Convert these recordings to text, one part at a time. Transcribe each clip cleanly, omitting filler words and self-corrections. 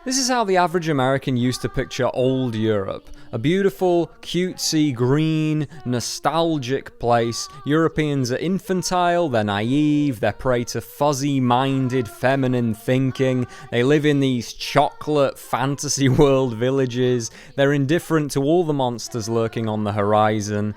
This is how the average American used to picture old Europe. A beautiful, cutesy, green, nostalgic place. Europeans are infantile, they're naive, they're prey to fuzzy-minded, feminine thinking. They live in these chocolate fantasy world villages. They're indifferent to all the monsters lurking on the horizon.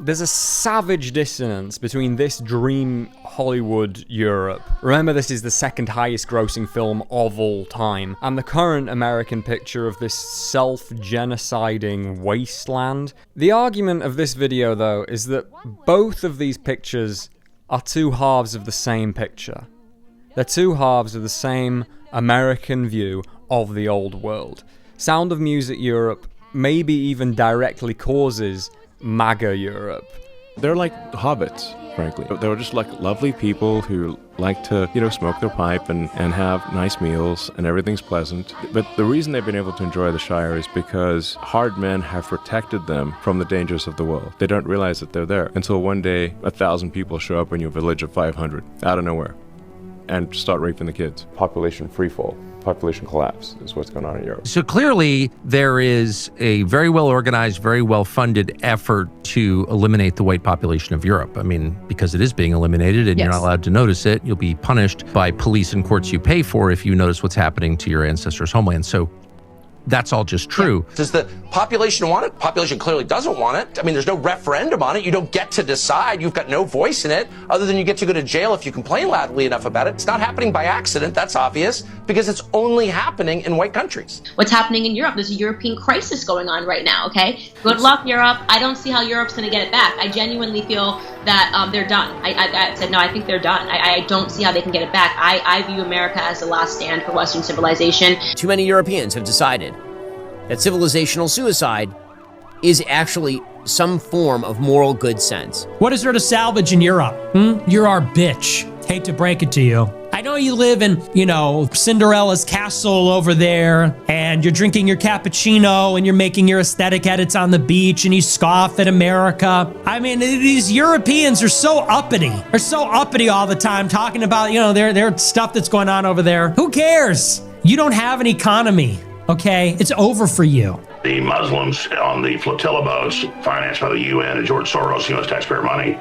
There's a savage dissonance between this dream Hollywood Europe. Remember, this is the second highest grossing film of all time, and the current American picture of this self-genociding wasteland. The argument of this video, though, is that both of these pictures are two halves of the same picture. They're two halves of the same American view of the old world. Sound of Music Europe maybe even directly causes MAGA Europe. They're like hobbits, frankly. They were just like lovely people who like to, smoke their pipe and have nice meals and everything's pleasant. But the reason they've been able to enjoy the Shire is because hard men have protected them from the dangers of the world. They don't realize that they're there until one day 1,000 people show up in your village of 500 out of nowhere and start raping the kids. Population freefall. Population collapse is what's going on in Europe. So clearly there is a very well organized, very well funded effort to eliminate the white population of Europe. I mean, because it is being eliminated and you're not allowed to notice it, you'll be punished by police and courts you pay for if you notice what's happening to your ancestors' homeland. So that's all just true. Yeah. Does the population want it? Population clearly doesn't want it. I mean, there's no referendum on it. You don't get to decide. You've got no voice in it, other than you get to go to jail if you complain loudly enough about it. It's not happening by accident. That's obvious, because it's only happening in white countries. What's happening in Europe? There's a European crisis going on right now, okay? Good luck, Europe. I don't see how Europe's going to get it back. I genuinely feel that they're done. I said, no, I think they're done. I don't see how they can get it back. I view America as the last stand for Western civilization. Too many Europeans have decided that civilizational suicide is actually some form of moral good sense. What is there to salvage in Europe? You're our bitch. Hate to break it to you. I know you live in, Cinderella's castle over there, and you're drinking your cappuccino, and you're making your aesthetic edits on the beach, and you scoff at America. I mean, these Europeans are so uppity. They're so uppity all the time, talking about, their stuff that's going on over there. Who cares? You don't have an economy. Okay, it's over for you. The Muslims on the flotilla boats, financed by the UN and George Soros, U.S. taxpayer money,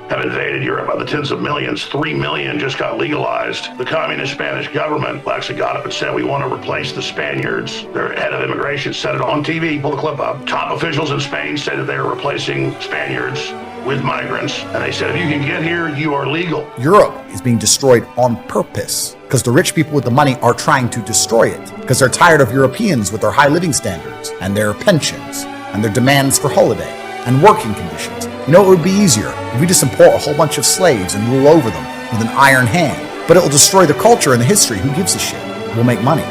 have invaded Europe by the tens of millions. 3 million just got legalized. The communist Spanish government actually got up and said, we want to replace the Spaniards. Their head of immigration said it on TV, pull the clip up. Top officials in Spain said that they are replacing Spaniards with migrants. And they said, if you can get here, you are legal. Europe is being destroyed on purpose because the rich people with the money are trying to destroy it because they're tired of Europeans with their high living standards and their pensions and their demands for holiday and working conditions. It would be easier if we just import a whole bunch of slaves and rule over them with an iron hand. But it will destroy the culture and the history. Who gives a shit? We'll make money.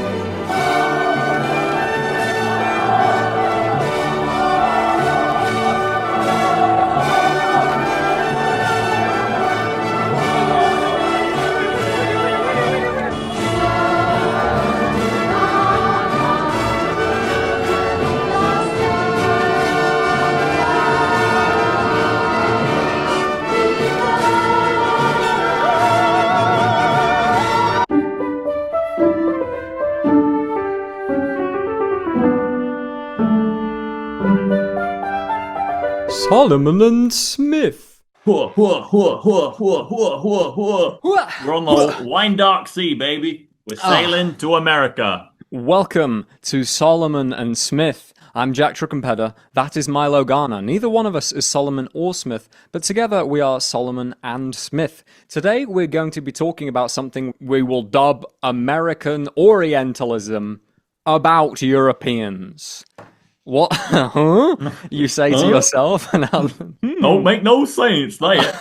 Solomon and Smith. We're on the wine dark sea, baby. We're sailing to America. Welcome to Solomon and Smith. I'm Jack Truckenpedder. That is Milo Garner. Neither one of us is Solomon or Smith, but together we are Solomon and Smith. Today we're going to be talking about something we will dub American Orientalism about Europeans. What? Huh? You say to yourself? Don't make no sense, there.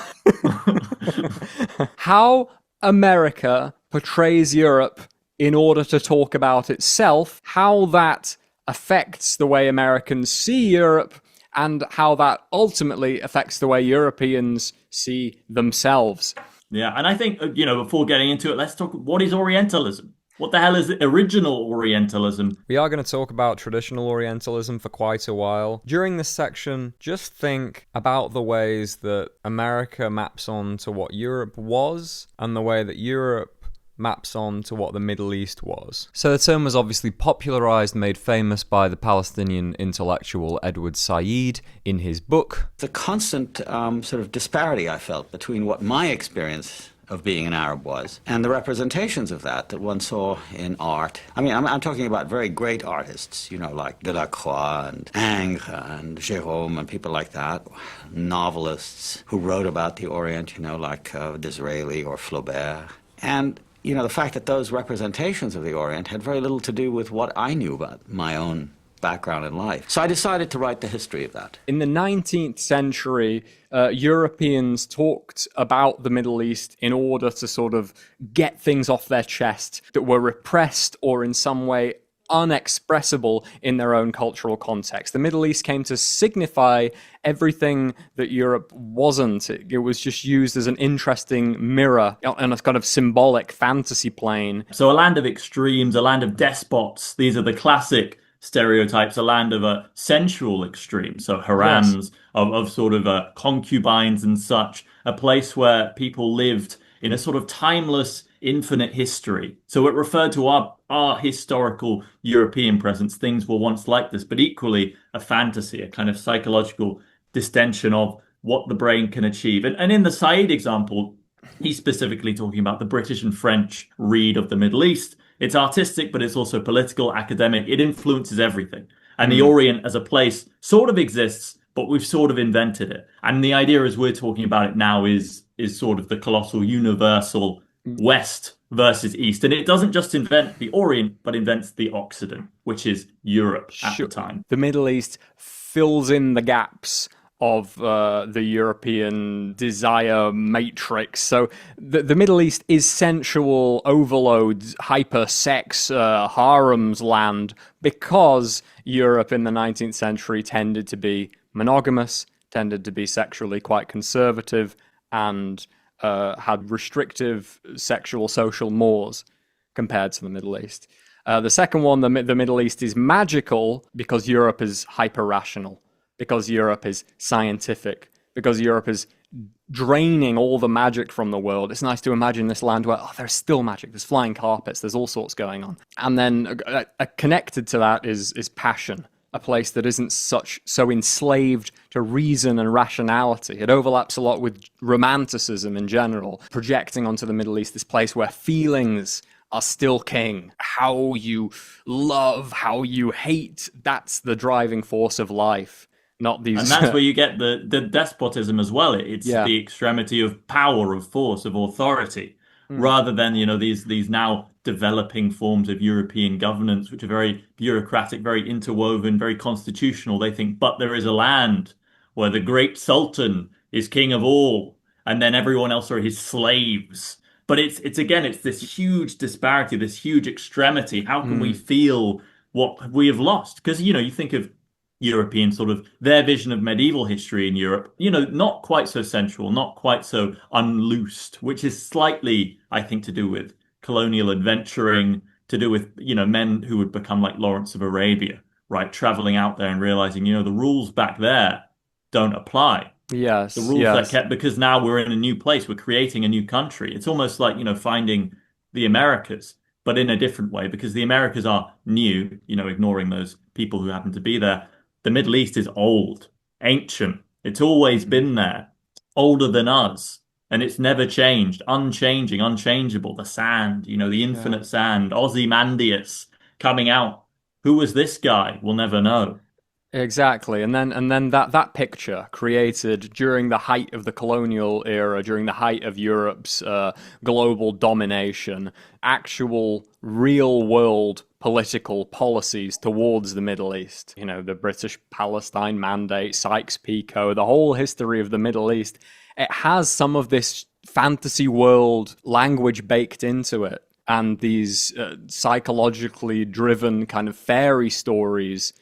How America portrays Europe in order to talk about itself, how that affects the way Americans see Europe, and how that ultimately affects the way Europeans see themselves. Yeah, and I think, before getting into it, let's talk, what is Orientalism? What the hell is original Orientalism? We are going to talk about traditional Orientalism for quite a while. During this section, just think about the ways that America maps on to what Europe was and the way that Europe maps on to what the Middle East was. So the term was obviously popularized, made famous by the Palestinian intellectual Edward Said in his book. The constant sort of disparity I felt between what my experience of being an Arab was, and the representations of that one saw in art. I mean, I'm talking about very great artists, you know, like Delacroix and Ingres and Jérôme and people like that, novelists who wrote about the Orient, you know, like Disraeli or Flaubert. And, you know, the fact that those representations of the Orient had very little to do with what I knew about my own background in life. So I decided to write the history of that. In the 19th century, Europeans talked about the Middle East in order to sort of get things off their chest that were repressed or in some way unexpressible in their own cultural context. The Middle East came to signify everything that Europe wasn't. It was just used as an interesting mirror on a kind of symbolic fantasy plane. So a land of extremes, a land of despots. These are the classic stereotypes, a land of a sensual extreme, so harems, yes, of sort of concubines and such, a place where people lived in a sort of timeless, infinite history. So it referred to our historical European presence. Things were once like this, but equally a fantasy, a kind of psychological distension of what the brain can achieve. And in the Said example, he's specifically talking about the British and French read of the Middle East. It's artistic, but it's also political, academic. It influences everything. And the Orient as a place sort of exists, but we've sort of invented it. And the idea as we're talking about it now is sort of the colossal universal West versus East. And it doesn't just invent the Orient, but invents the Occident, which is Europe at the time. The Middle East fills in the gaps of the European desire matrix. So the Middle East is sensual overload, hyper-sex, harems land, because Europe in the 19th century tended to be monogamous, tended to be sexually quite conservative, and had restrictive sexual social mores compared to the Middle East. The second one, the Middle East is magical because Europe is hyper-rational, because Europe is scientific, because Europe is draining all the magic from the world. It's nice to imagine this land where there's still magic, there's flying carpets, there's all sorts going on. And then connected to that is passion, a place that isn't so enslaved to reason and rationality. It overlaps a lot with romanticism in general, projecting onto the Middle East this place where feelings are still king. How you love, how you hate, that's the driving force of life. Not these, and that's where you get the despotism as well. It's the extremity of power, of force, of authority, rather than these now developing forms of European governance, which are very bureaucratic, very interwoven, very constitutional. They think, but there is a land where the great Sultan is king of all, and then everyone else are his slaves. But it's this huge disparity, this huge extremity. How can we feel what we have lost? Because you think of European sort of their vision of medieval history in Europe, not quite so sensual, not quite so unloosed, which is slightly, I think, to do with colonial adventuring, to do with, men who would become like Lawrence of Arabia, right? Traveling out there and realizing, the rules back there don't apply. Yes. The rules that kept, because now we're in a new place, we're creating a new country. It's almost like, finding the Americas, but in a different way, because the Americas are new, ignoring those people who happen to be there. The Middle East is old, ancient. It's always been there, older than us. And it's never changed, unchanging, unchangeable. The sand, the infinite sand, Ozymandias coming out. Who was this guy? We'll never know. Exactly. And then that picture created during the height of the colonial era, during the height of Europe's global domination, actual real world political policies towards the Middle East. The British Palestine Mandate, Sykes-Picot, the whole history of the Middle East. It has some of this fantasy world language baked into it, and these psychologically driven kind of fairy stories.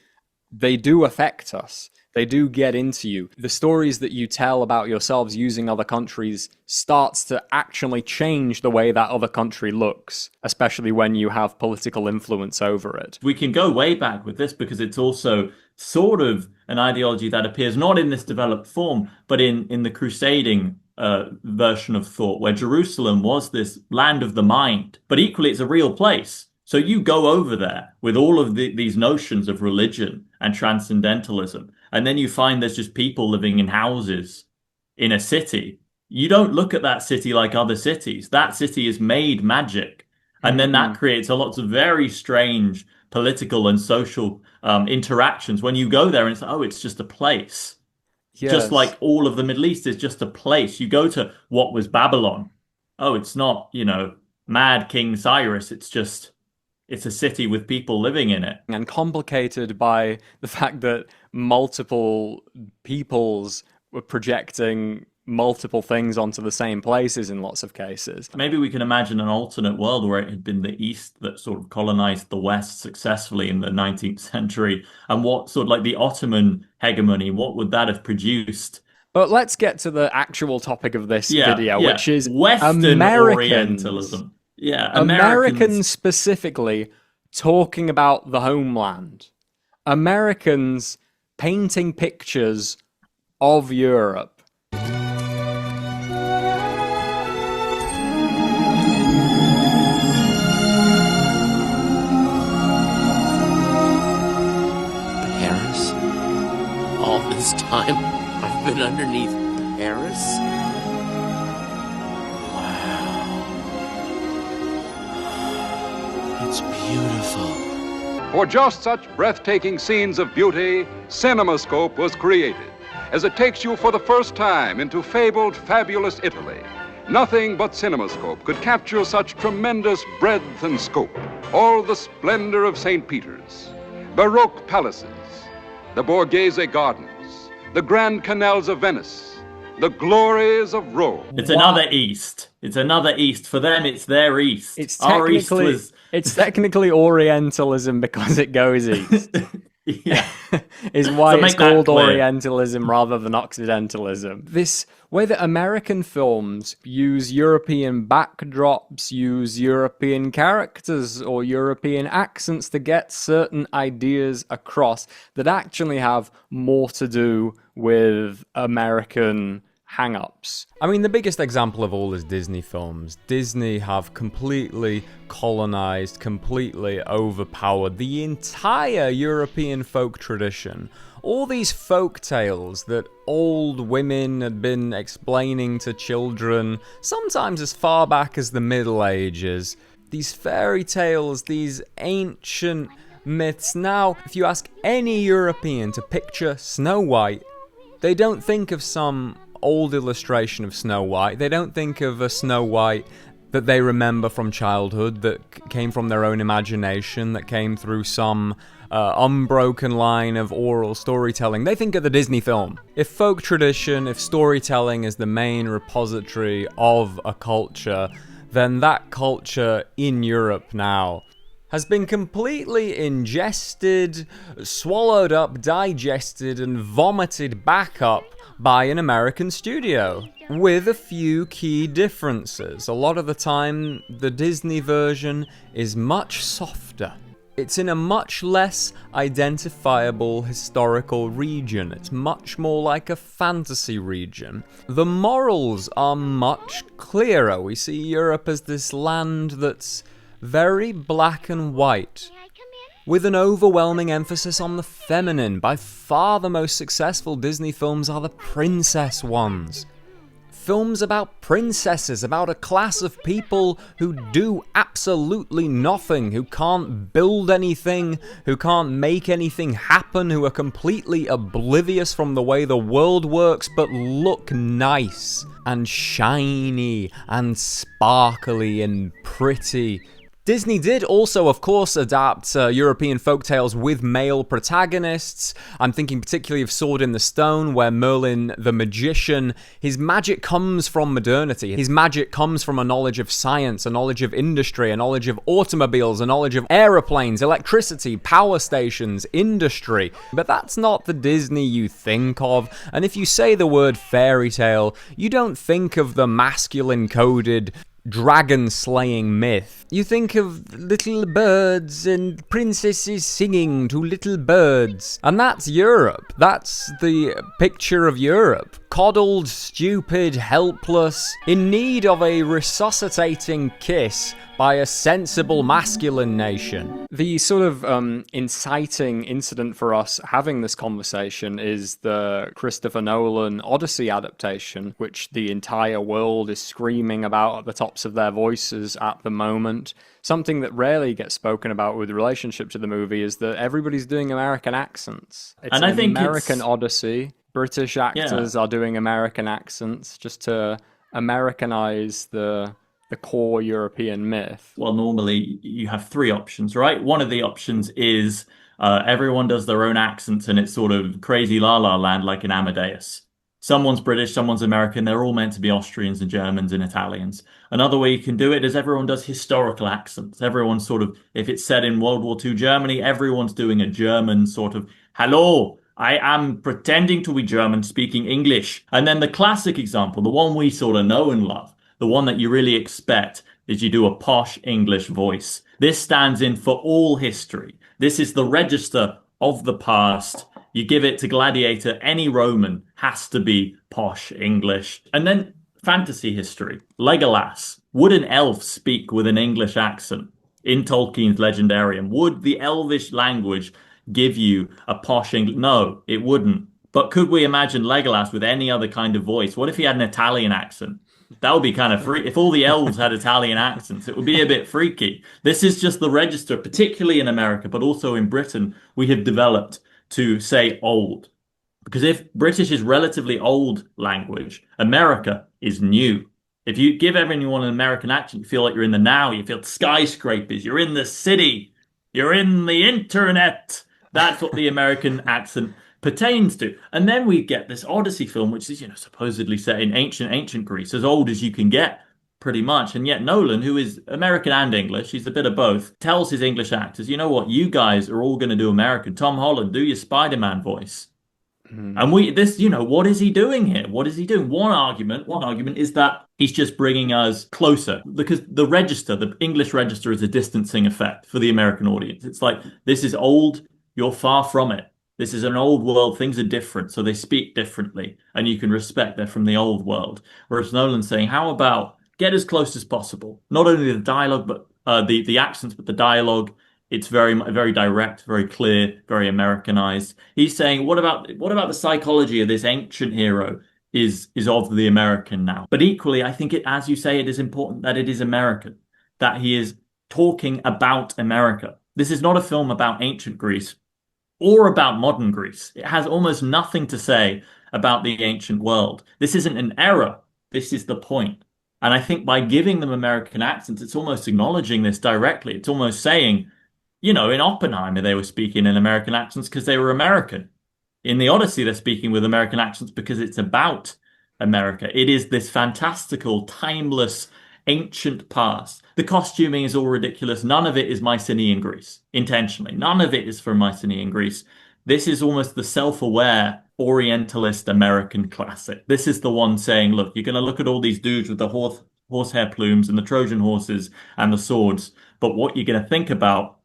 They do affect us. They do get into you. The stories that you tell about yourselves using other countries starts to actually change the way that other country looks, especially when you have political influence over it. We can go way back with this because it's also sort of an ideology that appears not in this developed form, but in the crusading version of thought, where Jerusalem was this land of the mind, but equally it's a real place. So you go over there with all of these notions of religion and transcendentalism, and then you find there's just people living in houses in a city. You don't look at that city like other cities. That city is made magic. And then that creates lots of very strange political and social interactions when you go there and it's like, oh, it's just a place. Yes. Just like all of the Middle East is just a place. You go to what was Babylon. Oh, it's not, mad King Cyrus. It's a city with people living in it. And complicated by the fact that multiple peoples were projecting multiple things onto the same places in lots of cases. Maybe we can imagine an alternate world where it had been the East that sort of colonized the West successfully in the 19th century, and what sort of like the Ottoman hegemony, what would that have produced? But let's get to the actual topic of this video, which is Western Orientalism. Yeah, Americans specifically talking about the homeland. Americans painting pictures of Europe. All this time, I've been underneath Paris? Wow. It's beautiful. For just such breathtaking scenes of beauty, CinemaScope was created, as it takes you for the first time into fabled, fabulous Italy. Nothing but CinemaScope could capture such tremendous breadth and scope. All the splendor of St. Peter's, Baroque palaces, the Borghese Gardens, the Grand Canals of Venice, the glories of Rome. It's another East. It's another East. For them, it's their East. It's technically Orientalism because it goes east. Yeah. Is why it's called Orientalism rather than Occidentalism. This way that American films use European backdrops, use European characters or European accents to get certain ideas across that actually have more to do with American hang-ups. I mean, the biggest example of all is Disney films. Disney have completely colonized, completely overpowered the entire European folk tradition. All these folk tales that old women had been explaining to children, sometimes as far back as the Middle Ages. These fairy tales, these ancient myths. Now, if you ask any European to picture Snow White, they don't think of some old illustration of Snow White. They don't think of a Snow White that they remember from childhood, that came from their own imagination, that came through some unbroken line of oral storytelling. They think of the Disney film. If folk tradition, if storytelling is the main repository of a culture, then that culture in Europe now has been completely ingested, swallowed up, digested, and vomited back up by an American studio, with a few key differences. A lot of the time, the Disney version is much softer. It's in a much less identifiable historical region. It's much more like a fantasy region. The morals are much clearer. We see Europe as this land that's very black and white, with an overwhelming emphasis on the feminine. By far the most successful Disney films are the princess ones. Films about princesses, about a class of people who do absolutely nothing, who can't build anything, who can't make anything happen, who are completely oblivious from the way the world works, but look nice and shiny and sparkly and pretty. Disney did also, of course, adapt European folktales with male protagonists. I'm thinking particularly of Sword in the Stone, where Merlin the magician, his magic comes from modernity. His magic comes from a knowledge of science, a knowledge of industry, a knowledge of automobiles, a knowledge of aeroplanes, electricity, power stations, industry. But that's not the Disney you think of. And if you say the word fairy tale, you don't think of the masculine-coded dragon-slaying myth. You think of little birds and princesses singing to little birds. And that's Europe. That's the picture of Europe. Coddled, stupid, helpless, in need of a resuscitating kiss by a sensible masculine nation. The sort of inciting incident for us having this conversation is the Christopher Nolan Odyssey adaptation, which the entire world is screaming about at the tops of their voices at the moment. Something that rarely gets spoken about with relationship to the movie is that everybody's doing American accents. It's and I think American Odyssey. British actors are doing American accents just to Americanize the core European myth. Well, normally you have three options, right? One of the options is everyone does their own accents and it's sort of crazy la la land like in Amadeus. Someone's British, someone's American, they're all meant to be Austrians and Germans and Italians. Another way you can do it is everyone does historical accents. Everyone's sort of, if it's set in World War II Germany, everyone's doing a German sort of, hello, I am pretending to be German speaking English. And then the classic example, the one we sort of know and love, the one that you really expect, is you do a posh English voice. This stands in for all history. This is the register of the past. You give it to Gladiator, any Roman has to be posh English. And then fantasy history. Legolas. Would an elf speak with an English accent in Tolkien's Legendarium? Would the elvish language give you a posh English? No, it wouldn't. But could we imagine Legolas with any other kind of voice? What if he had an Italian accent? That would be kind of freaky. If all the elves had Italian accents, it would be a bit freaky. This is just the register, particularly in America, but also in Britain, we have developed to say old. Because if British is relatively old language, America is new. If you give everyone an American accent, you feel like you're in the now, you feel skyscrapers, you're in the city, you're in the internet. That's what the American accent pertains to. And then we get this Odyssey film, which is, supposedly set in ancient Greece, as old as you can get, pretty much. And yet Nolan, who is American and English, he's a bit of both, tells his English actors, you know what, you guys are all going to do American. Tom Holland, do your Spider-Man voice. And what is he doing here? What is he doing? One argument is that he's just bringing us closer, because the English register is a distancing effect for the American audience. It's like, this is old, you're far from it. This is an old world, things are different, so they speak differently, and you can respect they're from the old world. Whereas Nolan's saying, how about get as close as possible? Not only the dialogue, but the accents, but the dialogue. It's very, very direct, very clear, very Americanized. He's saying, what about the psychology of this ancient hero is of the American now? But equally, I think as you say, it is important that it is American, that he is talking about America. This is not a film about ancient Greece or about modern Greece. It has almost nothing to say about the ancient world. This isn't an error. This is the point. And I think by giving them American accents, it's almost acknowledging this directly. It's almost saying, in Oppenheimer, they were speaking in American accents because they were American. In the Odyssey, they're speaking with American accents because it's about America. It is this fantastical, timeless, ancient past. The costuming is all ridiculous. None of it is Mycenaean Greece, intentionally. None of it is from Mycenaean Greece. This is almost the self-aware Orientalist American classic. This is the one saying, look, you're going to look at all these dudes with the horsehair plumes and the Trojan horses and the swords, but what you're going to think about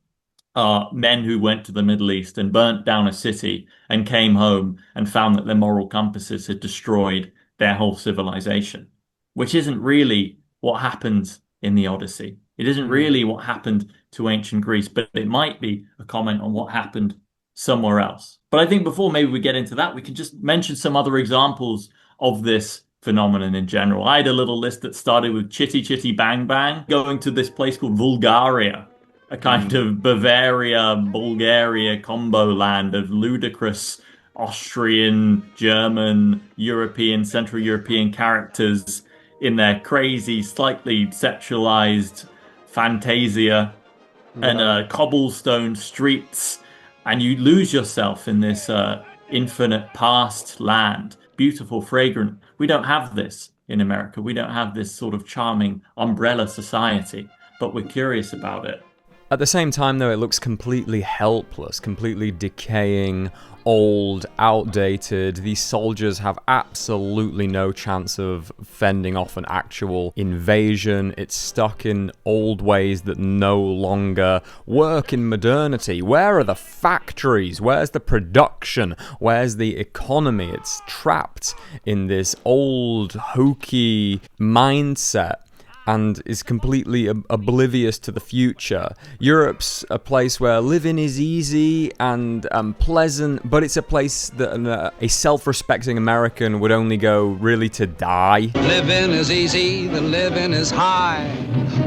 are men who went to the Middle East and burnt down a city and came home and found that their moral compasses had destroyed their whole civilization, which isn't really what happens in the Odyssey. It isn't really what happened to ancient Greece, but it might be a comment on what happened somewhere else. But I think before maybe we get into that, we can just mention some other examples of this phenomenon in general. I had a little list that started with Chitty Chitty Bang Bang, going to this place called Bulgaria, a kind of Bavaria-Bulgaria combo land of ludicrous Austrian, German, European, Central European characters in their crazy, slightly sexualized fantasia and cobblestone streets, and you lose yourself in this infinite past land. Beautiful, fragrant. We don't have this in America. We don't have this sort of charming umbrella society, but we're curious about it. At the same time, though, it looks completely helpless, completely decaying, old, outdated. These soldiers have absolutely no chance of fending off an actual invasion. It's stuck in old ways that no longer work in modernity. Where are the factories? Where's the production? Where's the economy? It's trapped in this old, hokey mindset and is completely oblivious to the future. Europe's a place where living is easy and pleasant, but it's a place that a self-respecting American would only go really to die. Living is easy, the living is high.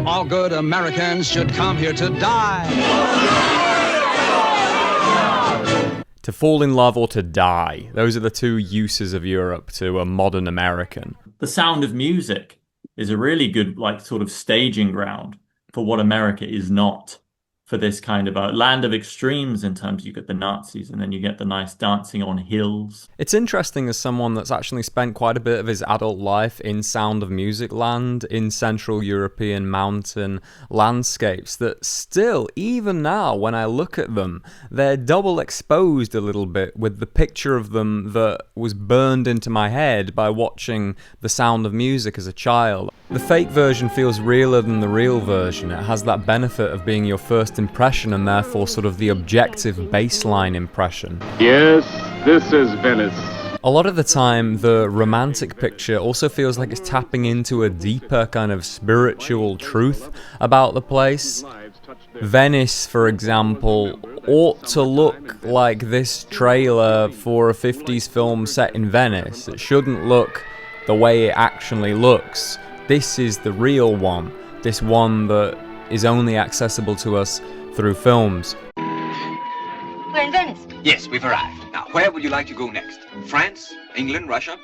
All good Americans should come here to die. To fall in love or to die. Those are the two uses of Europe to a modern American. The Sound of Music is a really good, like, sort of staging ground for what America is not, for this kind of a land of extremes. In terms, you get the Nazis and then you get the nice dancing on hills. It's interesting, as someone that's actually spent quite a bit of his adult life in Sound of Music land, in Central European mountain landscapes, that still, even now, when I look at them, they're double exposed a little bit with the picture of them that was burned into my head by watching The Sound of Music as a child. The fake version feels realer than the real version. It has that benefit of being your first impression and therefore sort of the objective baseline impression. Yes, this is Venice. A lot of the time, the romantic picture also feels like it's tapping into a deeper kind of spiritual truth about the place. Venice, for example, ought to look like this trailer for a 50s film set in Venice. It shouldn't look the way it actually looks. This is the real one. This one that is only accessible to us through films. We're in Venice. Yes, we've arrived. Now, where would you like to go next? France? England? Russia?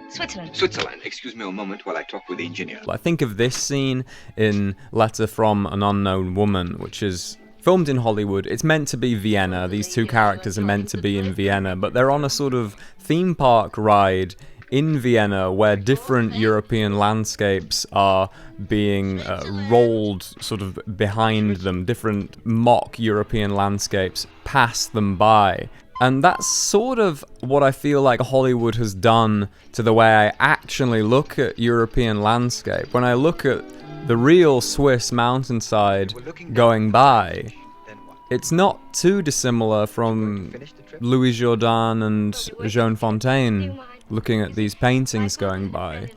Switzerland. Switzerland. Excuse me a moment while I talk with the engineer. I think of this scene in Letter from an Unknown Woman, which is filmed in Hollywood. It's meant to be Vienna. These two characters are meant to be in Vienna, but they're on a sort of theme park ride in Vienna where different European landscapes are being rolled sort of behind them. Different mock European landscapes pass them by. And that's sort of what I feel like Hollywood has done to the way I actually look at European landscape. When I look at the real Swiss mountainside going by, it's not too dissimilar from Louis Jourdan and Joan Fontaine looking at these paintings going by.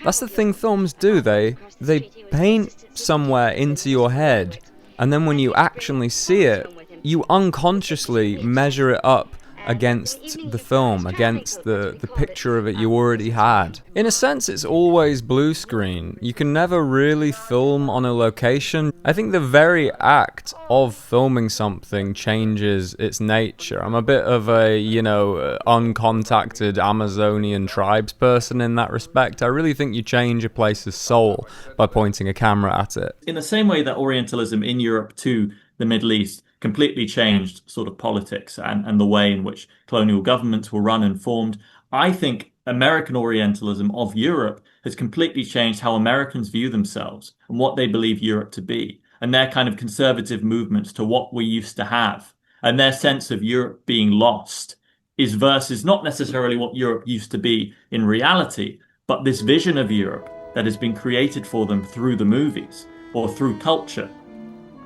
That's the thing films do, they paint somewhere into your head, and then when you actually see it, you unconsciously measure it up against the film, against the picture of it you already had. In a sense, it's always blue screen. You can never really film on a location. I think the very act of filming something changes its nature. I'm a bit of a, uncontacted Amazonian tribes person in that respect. I really think you change a place's soul by pointing a camera at it. In the same way that Orientalism in Europe to the Middle East completely changed sort of politics and the way in which colonial governments were run and formed, I think American Orientalism of Europe has completely changed how Americans view themselves and what they believe Europe to be, and their kind of conservative movements to what we used to have, and their sense of Europe being lost is versus not necessarily what Europe used to be in reality, but this vision of Europe that has been created for them through the movies or through culture.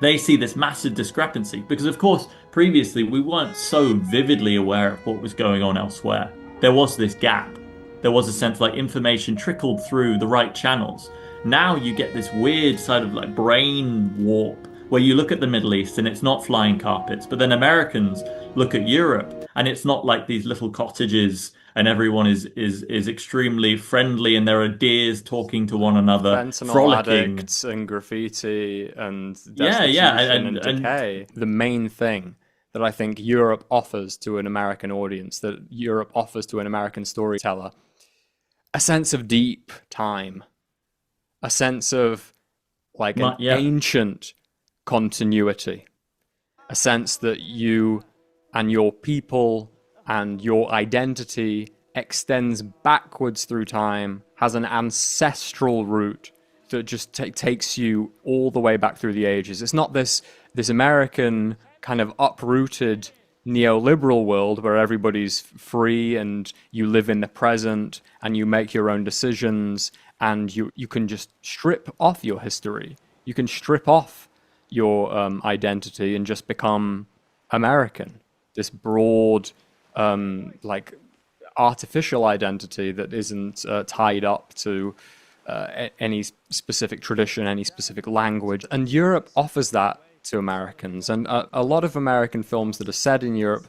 They see this massive discrepancy because, of course, previously we weren't so vividly aware of what was going on elsewhere. There was this gap. There was a sense like information trickled through the right channels. Now you get this weird sort of like brain warp where you look at the Middle East and it's not flying carpets, but then Americans look at Europe and it's not like these little cottages and everyone is extremely friendly and there are deers talking to one another, Fentanyl frolicking. addicts and graffiti and and decay. The main thing that I think Europe offers to an American audience, that Europe offers to an American storyteller, a sense of deep time, a sense of like an ancient continuity, a sense that you and your people and your identity extends backwards through time, has an ancestral root that just takes you all the way back through the ages. It's not this American kind of uprooted neoliberal world where everybody's free and you live in the present and you make your own decisions and you can just strip off your history. You can strip off your identity and just become American. This broad, like artificial identity that isn't tied up to any specific tradition, any specific language. And Europe offers that to Americans. And a lot of American films that are set in Europe,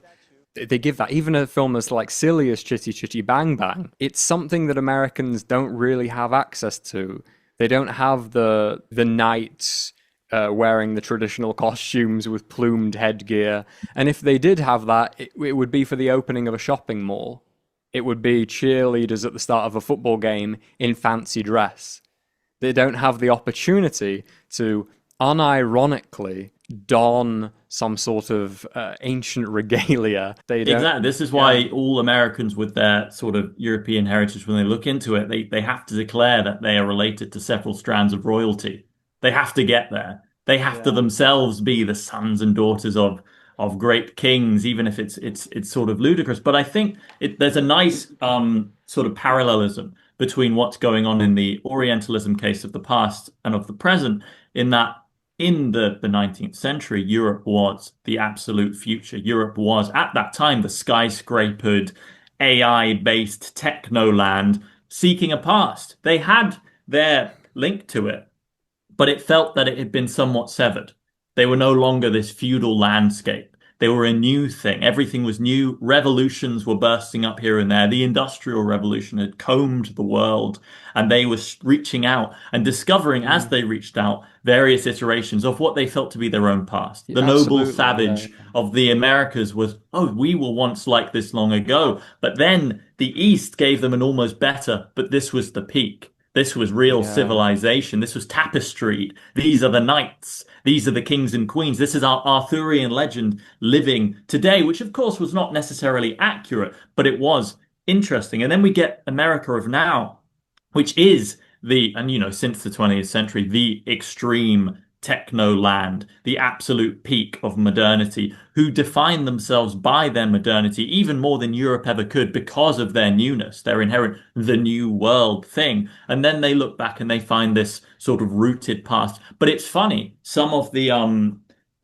they give that. Even a film as like silly as Chitty Chitty Bang Bang, it's something that Americans don't really have access to. They don't have the knights wearing the traditional costumes with plumed headgear. And if they did have that, it would be for the opening of a shopping mall. It would be cheerleaders at the start of a football game in fancy dress. They don't have the opportunity to unironically don some sort of ancient regalia. Exactly. This is why all Americans with their sort of European heritage, when they look into it, they have to declare that they are related to several strands of royalty. They have to get there. They have to themselves be the sons and daughters of great kings, even if it's sort of ludicrous. But I think there's a nice sort of parallelism between what's going on in the Orientalism case of the past and of the present, in that in the 19th century, Europe was the absolute future. Europe was, at that time, the skyscrapered, AI-based techno-land seeking a past. They had their link to it, but it felt that it had been somewhat severed. They were no longer this feudal landscape. They were a new thing. Everything was new. Revolutions were bursting up here and there. The Industrial Revolution had combed the world, and they were reaching out and discovering, as they reached out, various iterations of what they felt to be their own past. The noble savage of the Americas was, oh, we were once like this long ago. But then the East gave them an almost better, but this was the peak. This was real civilization. This was tapestried. These are the knights. These are the kings and queens. This is our Arthurian legend living today, which of course was not necessarily accurate, but it was interesting. And then we get America of now, which is since the 20th century, the extreme techno land, the absolute peak of modernity, who define themselves by their modernity even more than Europe ever could because of their newness, their inherent the new world thing. And then they look back and they find this sort of rooted past. But it's funny, some of the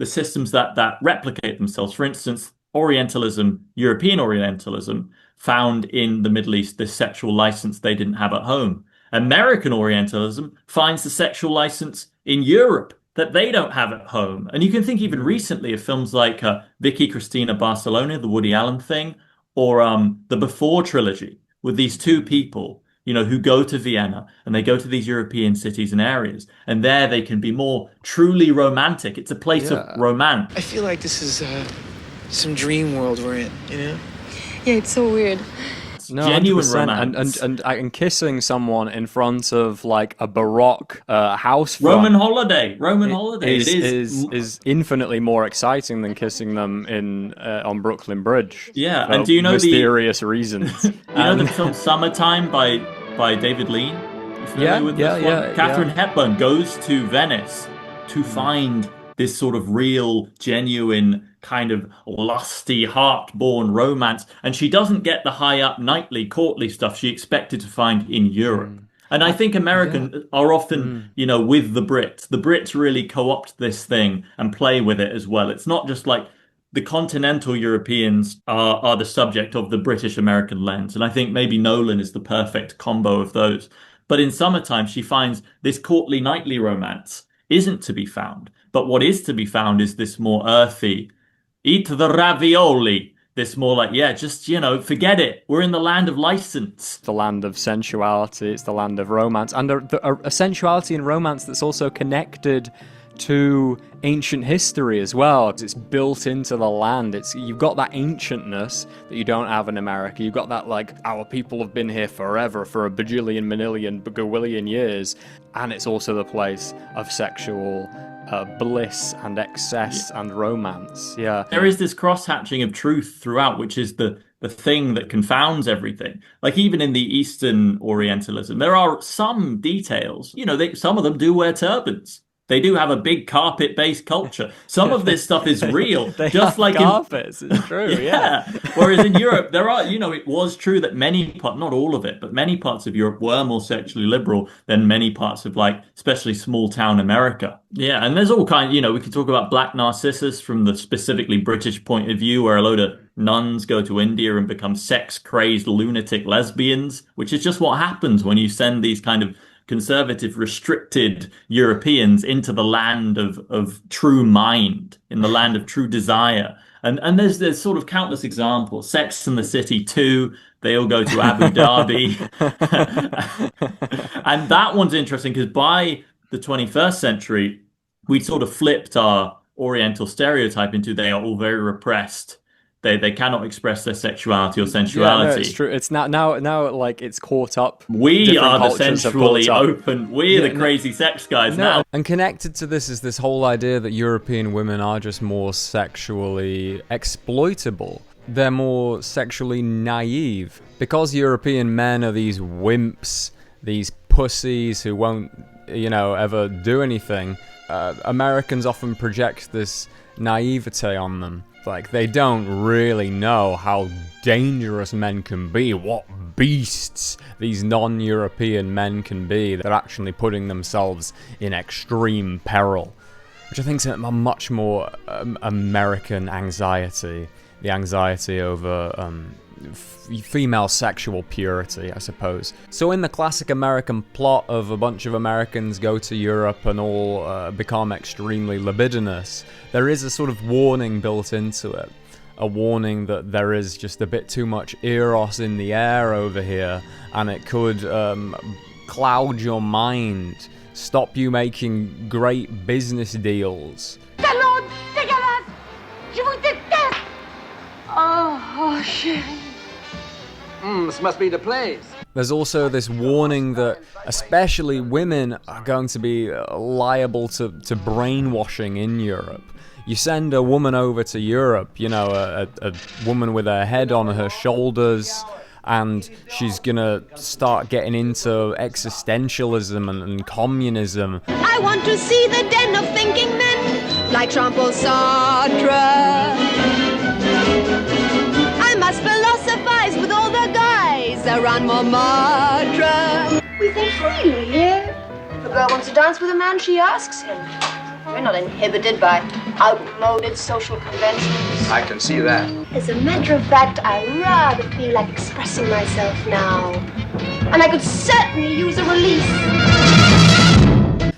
systems that replicate themselves, for instance, Orientalism, European Orientalism, found in the Middle East this sexual license they didn't have at home. American Orientalism finds the sexual license in Europe that they don't have at home. And you can think even recently of films like Vicky Cristina Barcelona, the Woody Allen thing, or the Before trilogy, with these two people, who go to Vienna and they go to these European cities and areas, and there they can be more truly romantic. It's a place of romance. I feel like this is some dream world we're in, Yeah, it's so weird. No, genuine 100%. romance. And kissing someone in front of like a Baroque house front Roman holiday is infinitely more exciting than kissing them on Brooklyn Bridge. Yeah, and do you know mysterious reasons? You know the film Summertime by David Lean? You familiar with this one? Katharine Hepburn goes to Venice to find this sort of real, genuine, kind of lusty, heart-born romance. And she doesn't get the high-up, knightly, courtly stuff she expected to find in Europe. And I think Americans are often, with the Brits. The Brits really co-opt this thing and play with it as well. It's not just like the continental Europeans are the subject of the British-American lens. And I think maybe Nolan is the perfect combo of those. But in Summertime, she finds this courtly, knightly romance isn't to be found. But what is to be found is this more earthy, eat the ravioli, this more like, forget it. We're in the land of license. The land of sensuality. It's the land of romance. And a sensuality and romance that's also connected to ancient history as well. It's built into the land. You've got that ancientness that you don't have in America. You've got that, like, our people have been here forever, for a bajillion, manillion, bagawillion years. And it's also the place of sexual bliss and excess and romance. Yeah. There is this cross-hatching of truth throughout, which is the the thing that confounds everything. Like even in the Eastern Orientalism, there are some details. You know, some of them do wear turbans. They do have a big carpet-based culture. Some of this stuff is real. They just have like carpets, it's true, yeah. Whereas in Europe, there are, you know, it was true that not all of it, but many parts of Europe were more sexually liberal than many parts of, like, especially small-town America. Yeah, and there's all kinds, you know, we could talk about Black Narcissus from the specifically British point of view, where a load of nuns go to India and become sex-crazed lunatic lesbians, which is just what happens when you send these kind of conservative, restricted Europeans into the land of true mind, in the land of true desire. And there's sort of countless examples. Sex and the City 2, they all go to Abu Dhabi. And that one's interesting because by the 21st century, we sort of flipped our Oriental stereotype into they are all very repressed. They cannot express their sexuality or sensuality. Yeah, no, it's true. It's now like it's caught up. We are the sensually open. We're the crazy sex guys now. And connected to this is this whole idea that European women are just more sexually exploitable. They're more sexually naive. Because European men are these wimps, these pussies who won't, you know, ever do anything, Americans often project this naivete on them. Like, they don't really know how dangerous men can be, what beasts these non-European men can be. They're actually putting themselves in extreme peril, which I think is a much more American anxiety, the anxiety over female sexual purity, I suppose. So in the classic American plot of a bunch of Americans go to Europe and all become extremely libidinous, there is a sort of warning built into it. A warning that there is just a bit too much Eros in the air over here, and it could cloud your mind, stop you making great business deals. Salon, dégueulasse! Je vous déteste! Oh, chérie. This must be the place. There's also this warning that especially women are going to be liable to brainwashing in Europe. You send a woman over to Europe, you know, a woman with her head on her shoulders, and she's gonna start getting into existentialism and communism. I want to see the den of thinking men, like Jean-Paul Sartre. I must philosophize with all the guys around Montmartre. We think freely here. If a girl wants to dance with a man, she asks him. We're not inhibited by outmoded social conventions. I can see that. As a matter of fact, I rather feel like expressing myself now. And I could certainly use a release.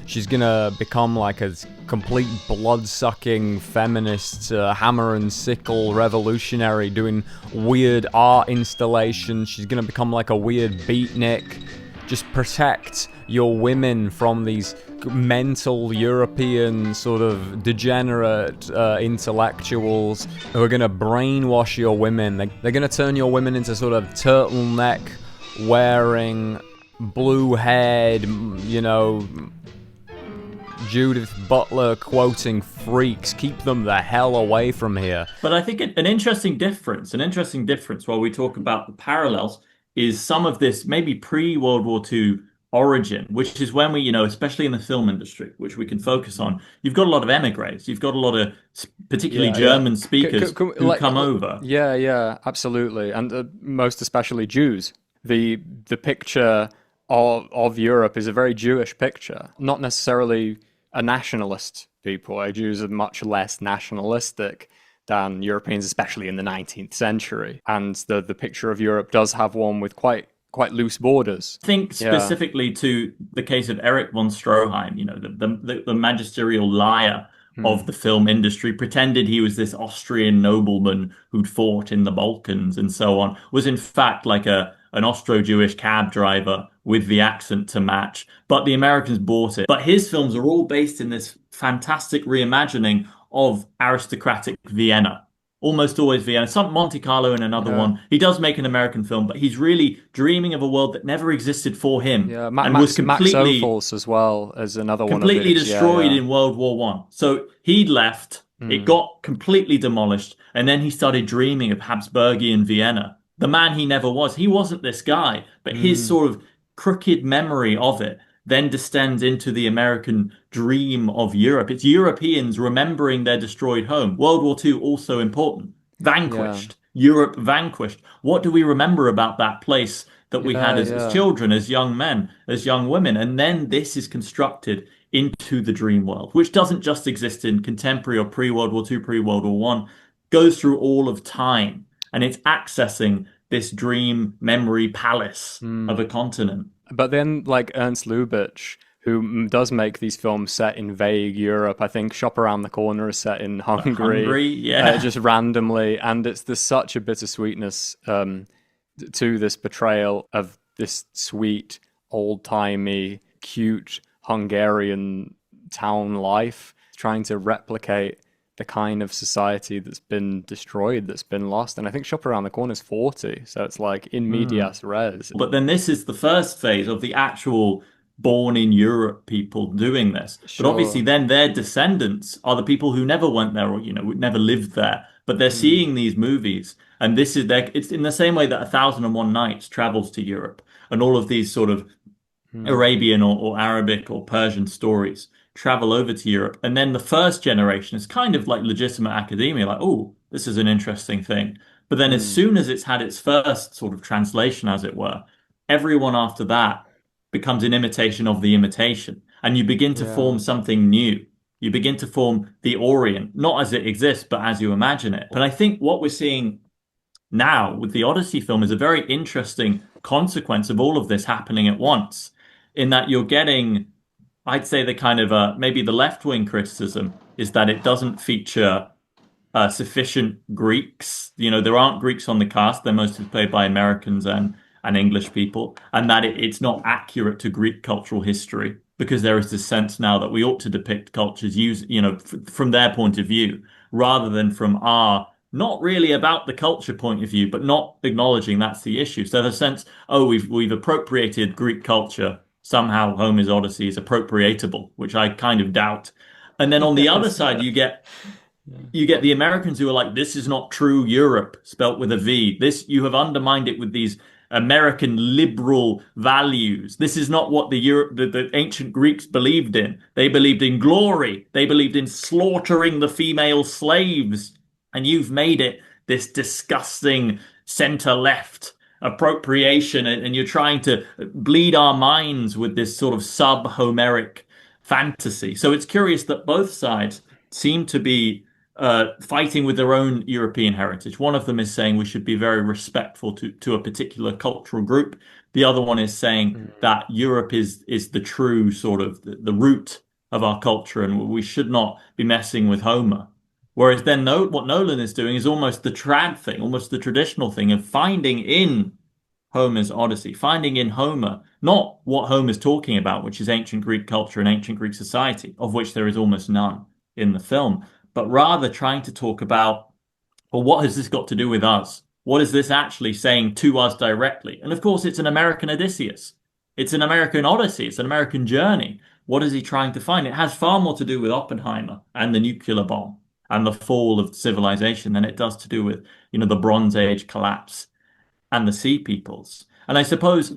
She's gonna become like a complete blood-sucking feminist, hammer and sickle revolutionary doing weird art installations. She's gonna become like a weird beatnik. Just protect your women from these mental European sort of degenerate intellectuals who are gonna brainwash your women. They're gonna turn your women into sort of turtleneck wearing, blue-haired, you know, Judith Butler quoting freaks. Keep them the hell away from here. But I think an interesting difference while we talk about the parallels is some of this maybe pre-World War II origin, which is when we, you know, especially in the film industry, which we can focus on, you've got a lot of émigrés. You've got a lot of particularly German speakers who come over. Yeah, absolutely. And most especially Jews. The picture of Europe is a very Jewish picture, not necessarily a nationalist people. Jews are much less nationalistic than Europeans, especially in the 19th century. And the picture of Europe does have one with quite loose borders. Think specifically to the case of Erich von Stroheim, you know, the magisterial liar of the film industry, pretended he was this Austrian nobleman who'd fought in the Balkans and so on, was in fact like an Austro-Jewish cab driver with the accent to match. But the Americans bought it. But his films are all based in this fantastic reimagining of aristocratic Vienna. Almost always Vienna. Some Monte Carlo in another one. He does make an American film, but he's really dreaming of a world that never existed for him. Yeah, and was completely, Max Ophuls as well as another one. Completely destroyed in World War One. So he'd left. It got completely demolished, and then he started dreaming of Habsburgian Vienna. the man he never was. He wasn't this guy, but his sort of crooked memory of it then descends into the American dream of Europe. It's Europeans remembering their destroyed home. World War II also important. Vanquished. Europe vanquished. What do we remember about that place that we had as children, as young men, as young women? And then this is constructed into the dream world, which doesn't just exist in contemporary or pre-World War II, pre-World War I, goes through all of time. And it's accessing this dream memory palace of a continent. But then, like Ernst Lubitsch, who does make these films set in vague Europe, I think Shop Around the Corner is set in Hungary, just randomly, and there's such a bittersweetness to this portrayal of this sweet, old-timey, cute Hungarian town life, trying to replicate the kind of society that's been destroyed, that's been lost. And I think Shop Around the Corner is 40, so it's like in medias res. But then this is the first phase of the actual born in Europe people doing this. But obviously then their descendants are the people who never went there or, never lived there. But they're seeing these movies, and this is it's in the same way that 1001 Nights travels to Europe, and all of these sort of Arabian or Arabic or Persian stories travel over to Europe. And then the first generation is kind of like legitimate academia, like, oh, this is an interesting thing. But then as soon as it's had its first sort of translation, as it were, everyone after that becomes an imitation of the imitation. And you begin to form something new. You begin to form the Orient, not as it exists, but as you imagine it. But I think what we're seeing now with the Odyssey film is a very interesting consequence of all of this happening at once, in that you're getting, I'd say, the kind of maybe the left-wing criticism is that it doesn't feature sufficient Greeks. There aren't Greeks on the cast. They're mostly played by Americans and English people, and that it's not accurate to Greek cultural history, because there is this sense now that we ought to depict cultures from their point of view, rather than from our, not really about the culture point of view, but not acknowledging that's the issue. So the sense, we've appropriated Greek culture. Somehow Homer's Odyssey is appropriatable, which I kind of doubt. And then on the other side, you get the Americans who are like, this is not true Europe, spelt with a V. You have undermined it with these American liberal values. This is not what the ancient Greeks believed in. They believed in glory. They believed in slaughtering the female slaves. And you've made it this disgusting center-left appropriation, and you're trying to bleed our minds with this sort of sub-Homeric fantasy. So it's curious that both sides seem to be fighting with their own European heritage. One of them is saying we should be very respectful to a particular cultural group. The other one is saying that Europe is the true sort of the root of our culture, and we should not be messing with Homer. Whereas then what Nolan is doing is almost the trad thing, almost the traditional thing of finding in Homer's Odyssey, finding in Homer, not what Homer's talking about, which is ancient Greek culture and ancient Greek society, of which there is almost none in the film, but rather trying to talk about, well, what has this got to do with us? What is this actually saying to us directly? And of course, it's an American Odysseus. It's an American Odyssey. It's an American journey. What is he trying to find? It has far more to do with Oppenheimer and the nuclear bomb and the fall of civilization than it does to do with, the Bronze Age collapse and the Sea Peoples. And I suppose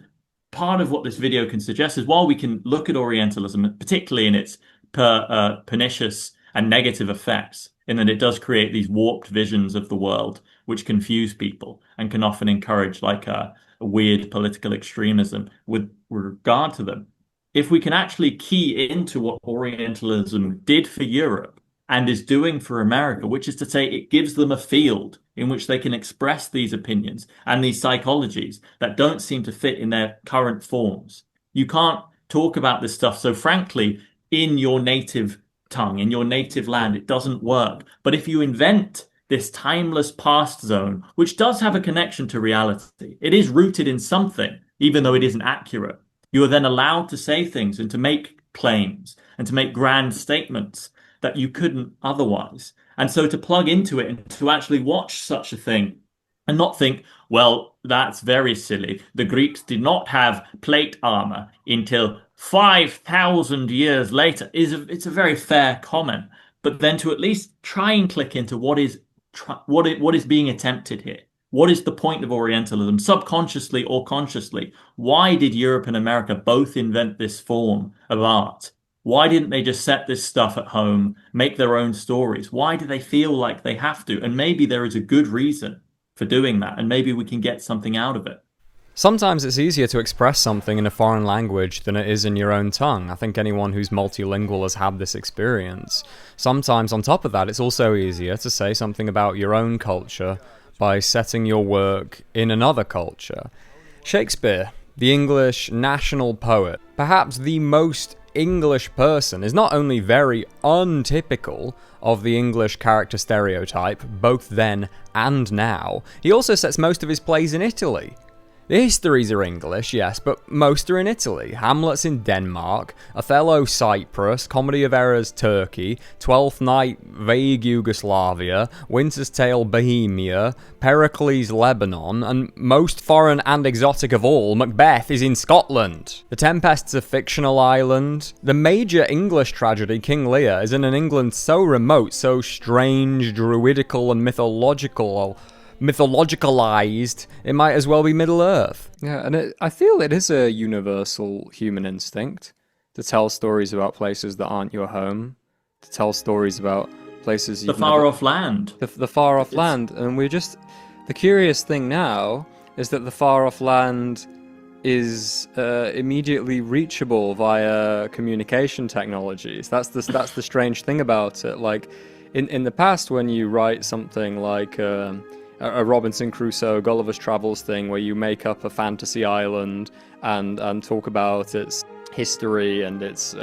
part of what this video can suggest is, while we can look at Orientalism, particularly in its pernicious and negative effects, in that it does create these warped visions of the world, which confuse people and can often encourage like a weird political extremism with regard to them. If we can actually key into what Orientalism did for Europe and is doing for America, which is to say it gives them a field in which they can express these opinions and these psychologies that don't seem to fit in their current forms. You can't talk about this stuff so frankly in your native tongue, in your native land. It doesn't work. But if you invent this timeless past zone, which does have a connection to reality, it is rooted in something, even though it isn't accurate, you are then allowed to say things and to make claims and to make grand statements that you couldn't otherwise. And so to plug into it and to actually watch such a thing and not think, well, that's very silly. The Greeks did not have plate armor until 5,000 years later. It's a very fair comment. But then to at least try and click into what is being attempted here. What is the point of Orientalism, subconsciously or consciously? Why did Europe and America both invent this form of art? Why didn't they just set this stuff at home, make their own stories? Why do they feel like they have to? And maybe there is a good reason for doing that, and maybe we can get something out of it. Sometimes it's easier to express something in a foreign language than it is in your own tongue. I think anyone who's multilingual has had this experience. Sometimes, on top of that, it's also easier to say something about your own culture by setting your work in another culture. Shakespeare, the English national poet, perhaps the most English person, is not only very untypical of the English character stereotype, both then and now, he also sets most of his plays in Italy. The histories are English, yes, but most are in Italy. Hamlet's in Denmark, Othello Cyprus, Comedy of Errors Turkey, Twelfth Night vague Yugoslavia, Winter's Tale Bohemia, Pericles Lebanon, and most foreign and exotic of all, Macbeth is in Scotland. The Tempest's a fictional island. The major English tragedy, King Lear, is in an England so remote, so strange, druidical, and mythologicalized, it might as well be Middle-earth. Yeah, and I feel it is a universal human instinct to tell stories about places that aren't your home, to tell stories about places the far-off land. The far-off land. And the curious thing now is that the far-off land is immediately reachable via communication technologies. That's the strange thing about it. Like, in the past, when you write something like a Robinson Crusoe, Gulliver's Travels thing, where you make up a fantasy island and talk about its history and its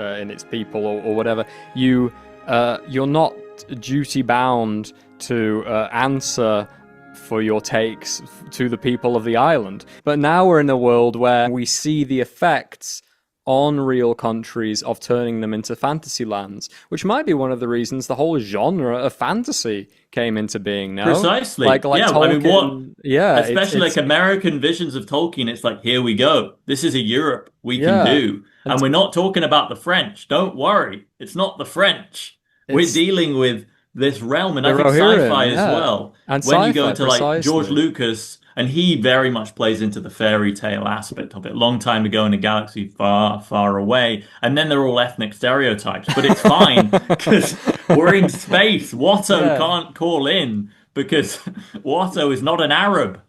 people or whatever, you're not duty bound to answer for your takes to the people of the island. But now we're in a world where we see the effects on real countries of turning them into fantasy lands, which might be one of the reasons the whole genre of fantasy came into being now. Precisely. Like yeah, Tolkien, especially like American visions of Tolkien, it's like, here we go. This is a Europe we can do. And we're not talking about the French. Don't worry. It's not the French. We're dealing with this realm. And I think sci-fi as well. And when you go to like George Lucas, and he very much plays into the fairy tale aspect of it. Long time ago in a galaxy far, far away. And then they're all ethnic stereotypes. But it's fine, because we're in space. Watto can't call in, because Watto is not an Arab.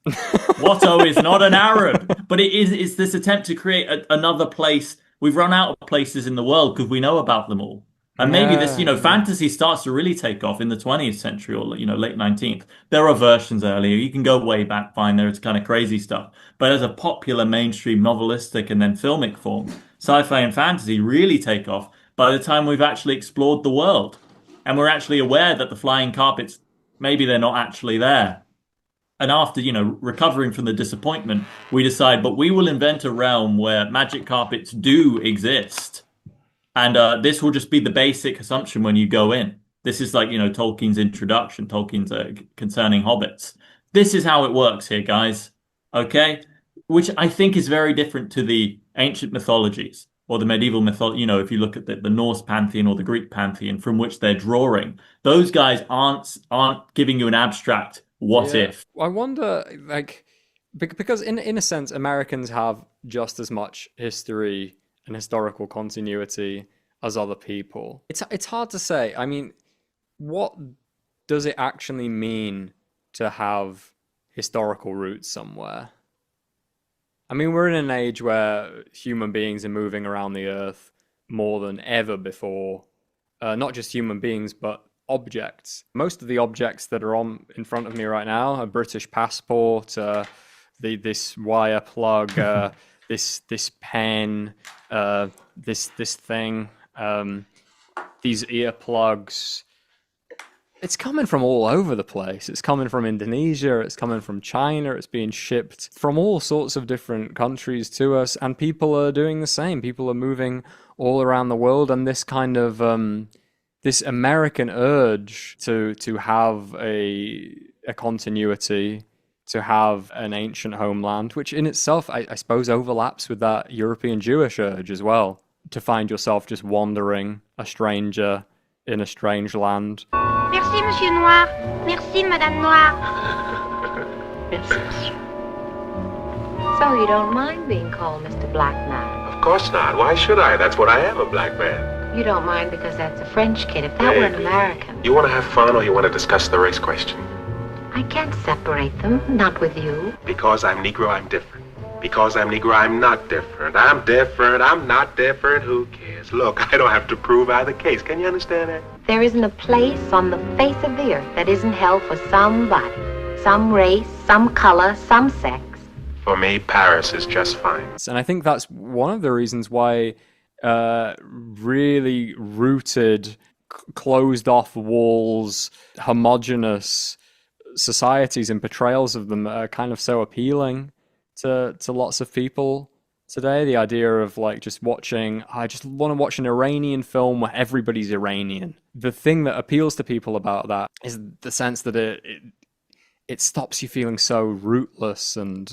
Watto is not an Arab. But it's this attempt to create another place. We've run out of places in the world because we know about them all. And maybe this, fantasy starts to really take off in the 20th century or, late 19th. There are versions earlier. You can go way back, fine. There's kind of crazy stuff. But as a popular mainstream novelistic and then filmic form, sci-fi and fantasy really take off by the time we've actually explored the world. And we're actually aware that the flying carpets, maybe they're not actually there. And after, recovering from the disappointment, we decide, but we will invent a realm where magic carpets do exist. And this will just be the basic assumption when you go in. This is like, Tolkien's introduction, Tolkien's concerning hobbits. This is how it works here, guys. Okay? Which I think is very different to the ancient mythologies or the medieval mythology. If you look at the Norse pantheon or the Greek pantheon from which they're drawing, those guys aren't giving you an abstract what if. I wonder, because in a sense, Americans have just as much history and historical continuity as other people. It's hard to say. I mean, what does it actually mean to have historical roots somewhere? I mean, we're in an age where human beings are moving around the earth more than ever before. Not just human beings, but objects. Most of the objects that are in front of me right now, a British passport, this wire plug, this pen, this thing, these earplugs. It's coming from all over the place. It's coming from Indonesia, it's coming from China, it's being shipped from all sorts of different countries to us, and people are doing the same. People are moving all around the world, and this kind of this American urge to have a continuity, to have an ancient homeland, which in itself, I suppose, overlaps with that European Jewish urge as well, to find yourself just wandering, a stranger in a strange land. Merci, Monsieur Noir. Merci, Madame Noire. Princess. So you don't mind being called Mr. Black Man? Of course not. Why should I? That's what I am, a black man. You don't mind because that's a French kid. If that were an American... You want to have fun or you want to discuss the race question? I can't separate them, not with you. Because I'm Negro, I'm different. Because I'm Negro, I'm not different. I'm different, I'm not different. Who cares? Look, I don't have to prove either case. Can you understand that? There isn't a place on the face of the earth that isn't held for somebody. Some race, some color, some sex. For me, Paris is just fine. And I think that's one of the reasons why really rooted, closed-off walls, homogenous societies and portrayals of them are kind of so appealing to lots of people today. The idea of like just watching, I just want to watch an Iranian film where everybody's Iranian. The thing that appeals to people about that is the sense that it stops you feeling so rootless and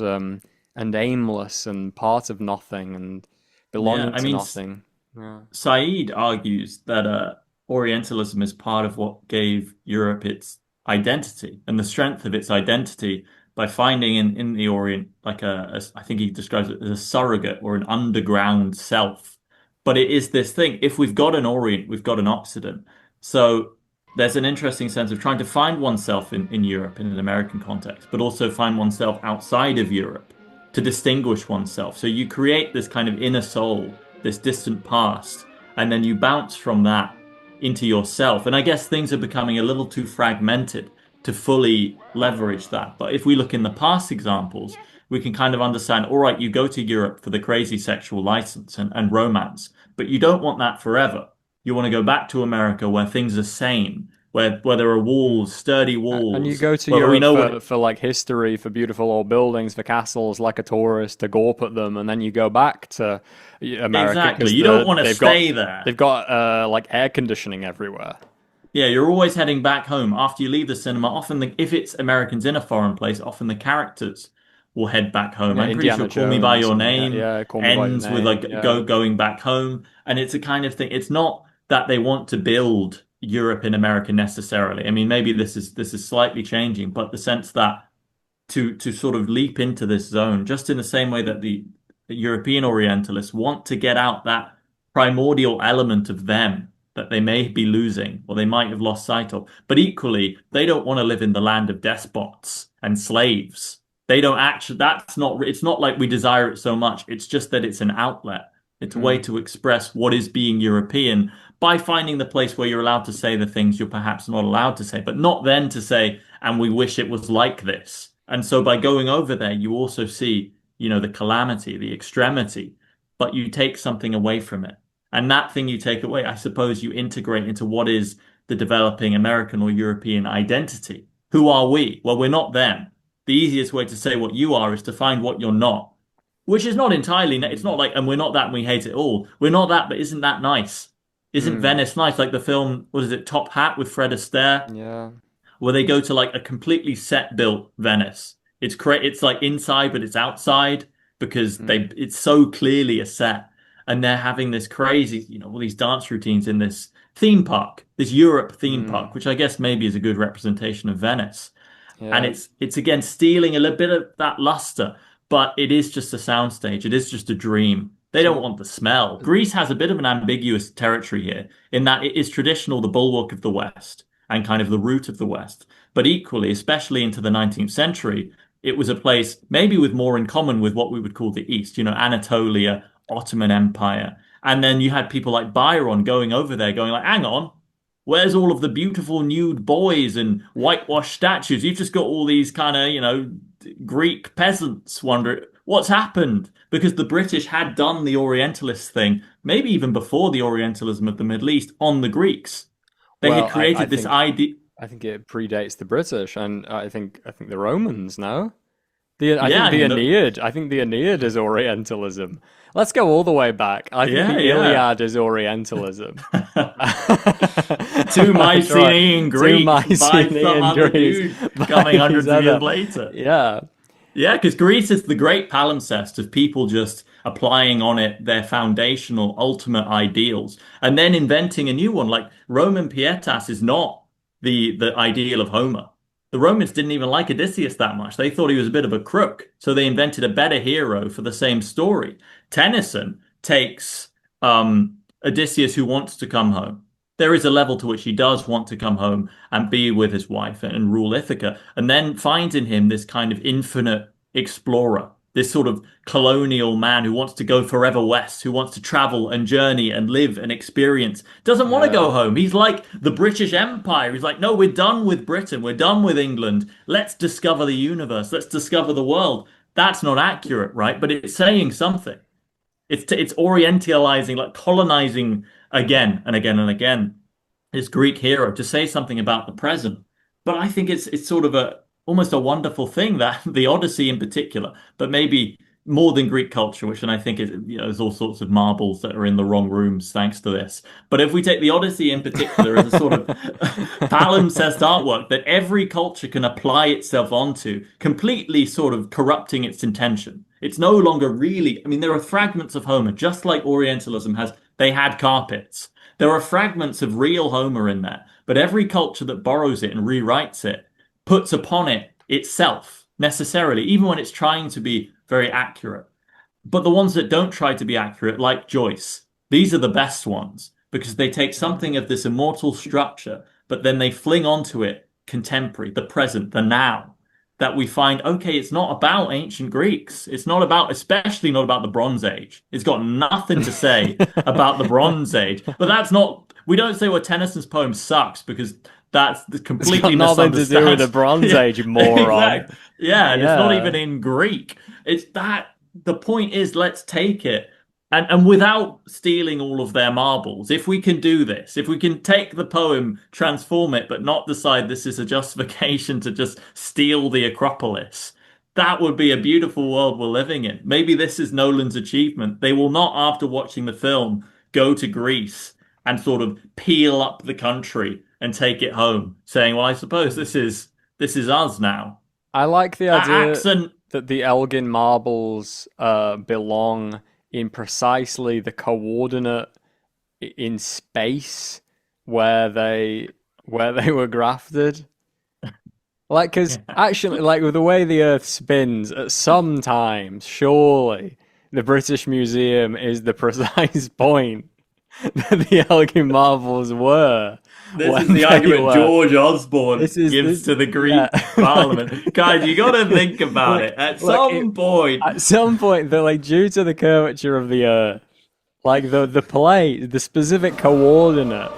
aimless and part of nothing and belonging to nothing. Yeah. Said argues that Orientalism is part of what gave Europe its identity and the strength of its identity by finding in the Orient like I think he describes it as a surrogate or an underground self. But it is this thing. If we've got an Orient, we've got an Occident. So there's an interesting sense of trying to find oneself in Europe in an American context, but also find oneself outside of Europe to distinguish oneself. So you create this kind of inner soul, this distant past, and then you bounce from that into yourself. And I guess things are becoming a little too fragmented to fully leverage that. But if we look in the past examples, we can kind of understand, all right, you go to Europe for the crazy sexual license and romance, but you don't want that forever. You want to go back to America where things are sane, where there are walls, sturdy walls. And you go to Europe for like history, for beautiful old buildings, for castles, like a tourist, to gawp at them, and then you go back to America. Exactly. You don't want to stay there. They've got like air conditioning everywhere. Yeah, you're always heading back home. After you leave the cinema, often if it's Americans in a foreign place, often the characters will head back home. I'm pretty sure Call Me By Your Name ends with like going back home. And it's a kind of thing. It's not that they want to build Europe in America necessarily. I mean, maybe this is slightly changing, but the sense that to sort of leap into this zone, just in the same way that the European Orientalists want to get out that primordial element of them that they may be losing or they might have lost sight of. But equally, they don't want to live in the land of despots and slaves. They don't actually, it's not like we desire it so much. It's just that it's an outlet. It's a way to express what is being European by finding the place where you're allowed to say the things you're perhaps not allowed to say, but not then to say, and we wish it was like this. And so by going over there, you also see, the calamity, the extremity, but you take something away from it. And that thing you take away, I suppose you integrate into what is the developing American or European identity. Who are we? Well, we're not them. The easiest way to say what you are is to find what you're not, which is not entirely, it's not like, and we're not that and we hate it all. We're not that, but isn't that nice? Isn't Venice nice? Like the film, what is it, Top Hat with Fred Astaire? Yeah. Where they go to like a completely set-built Venice. It's like inside, but it's outside because it's so clearly a set. And they're having this crazy, all these dance routines in this theme park, this Europe theme park, which I guess maybe is a good representation of Venice. Yeah. And it's again stealing a little bit of that luster, but it is just a soundstage. It is just a dream. They don't want the smell. Greece has a bit of an ambiguous territory here in that it is traditional, the bulwark of the West and kind of the root of the West. But equally, especially into the 19th century, it was a place maybe with more in common with what we would call the East, Anatolia, Ottoman Empire. And then you had people like Byron going over there going like, hang on, where's all of the beautiful nude boys and whitewashed statues? You've just got all these kind of, Greek peasants wondering what's happened, because the British had done the Orientalist thing, maybe even before the Orientalism of the Middle East, on the Greeks. They had created this idea. I think it predates the British, and I think the Romans now. I think the Aeneid is Orientalism. Let's go all the way back. I think the Iliad is Orientalism. Two Mycenaean Greeks by some other dude coming hundreds of years later. Yeah. Yeah, because Greece is the great palimpsest of people just applying on it their foundational ultimate ideals and then inventing a new one. Like Roman pietas is not the ideal of Homer. the Romans didn't even like Odysseus that much. They thought he was a bit of a crook. So they invented a better hero for the same story. Tennyson takes Odysseus who wants to come home. There is a level to which he does want to come home and be with his wife and rule Ithaca, and then finds in him this kind of infinite explorer, this sort of colonial man who wants to go forever west, who wants to travel and journey and live and experience, doesn't want to go home. He's like the British Empire. He's like, no, we're done with Britain. We're done with England. Let's discover the universe. Let's discover the world. That's not accurate, right? But it's saying something. It's orientalizing, like colonizing again and again and again this Greek hero to say something about the present. But I think it's sort of almost a wonderful thing that the Odyssey in particular, but maybe more than Greek culture, which then I think is, there's all sorts of marbles that are in the wrong rooms thanks to this. But if we take the Odyssey in particular as a sort of palimpsest artwork that every culture can apply itself onto, completely sort of corrupting its intention. It's no longer really, there are fragments of Homer, just like Orientalism they had carpets. There are fragments of real Homer in there, but every culture that borrows it and rewrites it puts upon it itself necessarily, even when it's trying to be very accurate. But the ones that don't try to be accurate, like Joyce, these are the best ones because they take something of this immortal structure, but then they fling onto it contemporary, the present, the now, that we find, okay, it's not about ancient Greeks. It's not about, especially not about the Bronze Age. It's got nothing to say about the Bronze Age. But that's not, we don't say, well, Tennyson's poem sucks because that's completely nothing to do with the Bronze Age, you moron. Exactly. Yeah, and it's not even in Greek. It's that, the point is, let's take it. And without stealing all of their marbles, if we can do this, if we can take the poem, transform it, but not decide this is a justification to just steal the Acropolis, that would be a beautiful world we're living in. Maybe this is Nolan's achievement. They will not, after watching the film, go to Greece and sort of peel up the country and take it home, saying, well, I suppose this is us now. I like the idea that the Elgin marbles belong in precisely the coordinate in space where they were grafted. Like, because actually, like with the way the Earth spins, at some times, surely the British Museum is the precise point that the Elgin marbles were. This is the argument George Osborne gives to the Greek Parliament. Guys, you got to think about it. At some point, they're like, due to the curvature of the Earth, like the plate, the specific coordinate,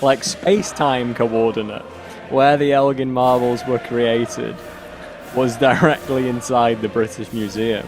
like space-time coordinate, where the Elgin marbles were created, was directly inside the British Museum.